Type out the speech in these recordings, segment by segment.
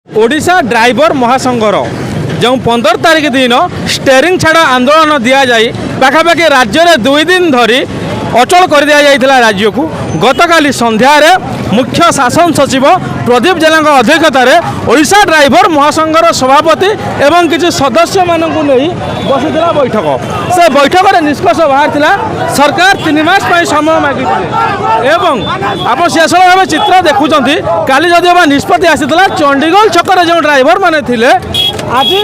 Odisha driver महासंघर जो 15 तारिख दिन स्टेरिंग छाड़ आंदोलन दि जाए पाखापाखि राज्य में 2 दिन धरी अचल कर दि जाइथिला राज्य को गतकाली संध्यार मुख्य शासन सचिव प्रदीप जेना अध्यक्षतार ओडिशा ड्राइवर महासंघर सभापति एवं किसी सदस्य मानू नहीं बसीला बैठक से बैठक में निष्कर्ष बाहर सरकार 3 मास समय मागी एवं आप शेष भाव चित्र देखुं काली जदि निष्पत्ति आसीला चंडीगढ़ छकर जो ड्राइवर मैंने थिले आज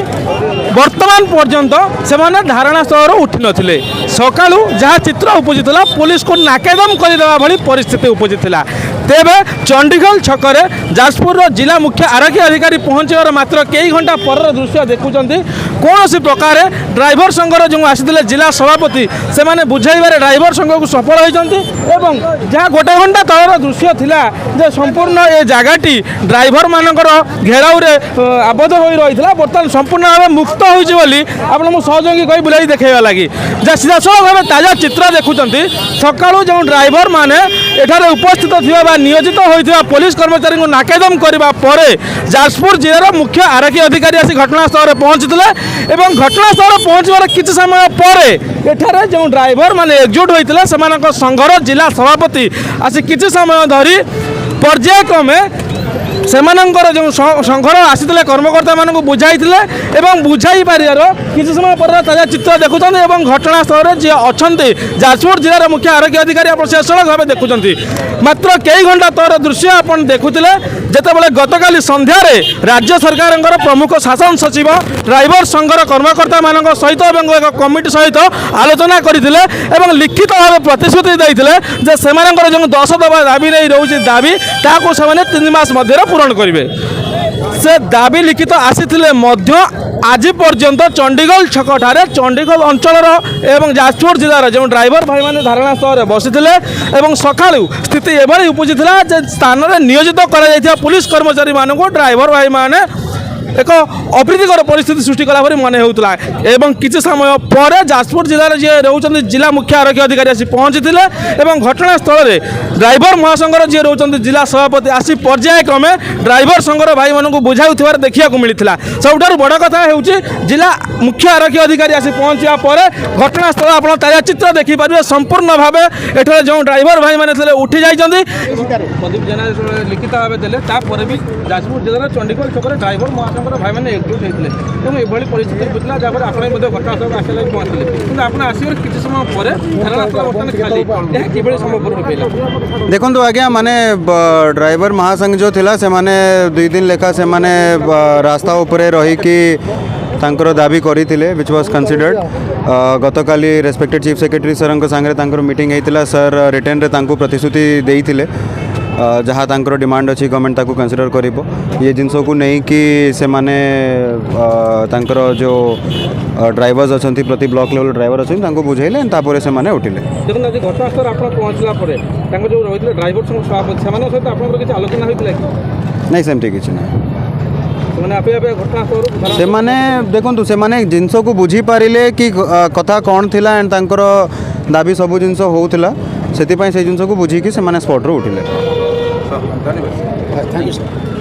वर्तमान पर्यंत से धारणा स्थल उठी नथिले सकाळू जहाँ चित्र उपजिला पुलिस को नाकेदम करदेवा भली परिस्थिति उपजिला तेबे चंडीगढ़ छकरे जाजपुर जिला मुख्य आरक्षी अधिकारी पहुँचार मात्र कई घंटा पर दृश्य देखुं कौन सी प्रकार ड्राइवर संघर जो आसी जिला सभापति से माने बुझाइबार ड्राइवर संघ को सफल होती जहाँ गोटे घंटा तलर दृश्य थिला जे संपूर्ण ये जगहटी ड्राइवर मानकर घेराव आबद्ध हो रही बर्तमान संपूर्ण भाव मुक्त होली आप सहयोगी कही बुलाई देखा लगी जहाँ सीधासल भाव ताजा चित्र देखुं सकाळू जो ड्राइवर मैंने एठारे उपस्थित थी नियोजित होता पुलिस कर्मचारी को नाकेदम करने पर जाजपुर जिलार मुख्य आरक्षी अधिकारी आसी घटनास्थल में पहुँचते घटनास्थल पहुँचवार किसी समय पर एठारे जो ड्राइवर मैंने एकजुट होते से संघर जिला सभापति आसी किसी समय धरी पर्यायक्रमे सेमानंकर जो संघर आसी कर्मकर्ता मानक बुझाई बुझाई पार किसी समय पर ताजा चित्र देखुं घटनास्थल में जी अच्छा जाजपुर जिलार मुख्य आरक्षी अधिकारी आप शेष भाव देखुं मात्र कई घंटा तर दृश्य आप देखुले जितेबाला गतकाली संध्यार राज्य सरकार प्रमुख शासन सचिव ड्राइवर संघर कर्मकर्ता मान सहित एक कमिटी सहित आलोचना करते लिखित भाव प्रतिश्रुति देते जो 10 दफा दाबी नहीं रोचे दाबी ताकू से 3 मास मध्य पूरण करेंगे से दाबी लिखित आसी आज पर्यंत चंडीगढ़ छकठारे चंडीगढ़ अंचल एवं जाजपुर जिलार जो ड्राइवर भाई मैंने धारणा स्थल में बसी सकाळू स्थिति एभली उपजिला स्थान में नियोजित कर पुलिस कर्मचारी मानक ड्राइवर भाई मैंने एक अप्रीतिकर परिस्थिति सृष्टि कला मन होता एवं किसी समय पर जाजपुर जिलार जी रोचे जिला मुख्य आरक्षी अधिकारी आसी पहुँची घटनास्थल में ड्राइवर महासंघर जी रोचे जिला सभापति आसी पर्यायक्रमे ड्राइवर संघर भाई मानक बुझाऊर देखा मिलता सबुठ बड़ कथा हो जिला मुख्य आरक्षी अधिकारी आसी पहुँचा पर घटनास्थल आप ताजा चित्र देखिपारे संपूर्ण भाव एठार जो ड्राइवर भाई मैंने उठी जाइए प्रदीप जेना लिखित भाव देते भी जाजपुर जिलार चंडीगढ़ छक ड्राइवर महासंघ भाई मैंने एकजुट होते एभली परिस्थिति बुझला जहाँ आप घटनास्थल आसला पहुँचले कि आप आसवर किसी समय पर धारणास्थल बर्तमान खाली किभली संभव हो देखो आज्ञा माने ड्राइवर महासंघ जो थिला से माने 2 दिन लेखा से माने रास्ता उपरे रही कि तांकर दाबी करथिले विच वाज कंसीडर्ड गतकाली रेस्पेक्टेड चीफ सेक्रेटरी सर सांगे मीटिंग होता सर रिटर्न रे तांको प्रतिश्रुति देइथिले जहाँ तांकर डिमांड अच्छी गवर्नमेंट ताको कंसीडर करिबो ये जिनस को नहीं कि से माने तांकर जो ड्राइवर्स अच्छी प्रति ब्लॉक लेवल ड्राइवर अच्छे तांको बुझाइले तापर से माने उठिले देखो आज घटनास्थल आप पहुँचला जो रही ड्राइवर संघ सभापति सहित आप किसी आलोचना होता कि नहीं सेमती किसी ना घटनास्थल से माने देखो से माने जिनस को बुझी पारिले कि कथा कौन थिला एंड तांकर दाबी सब जिनस होउथिला से जिनस को बुझी कि से माने स्पॉट रो उठिले धन्यवाद थैंक यू सर।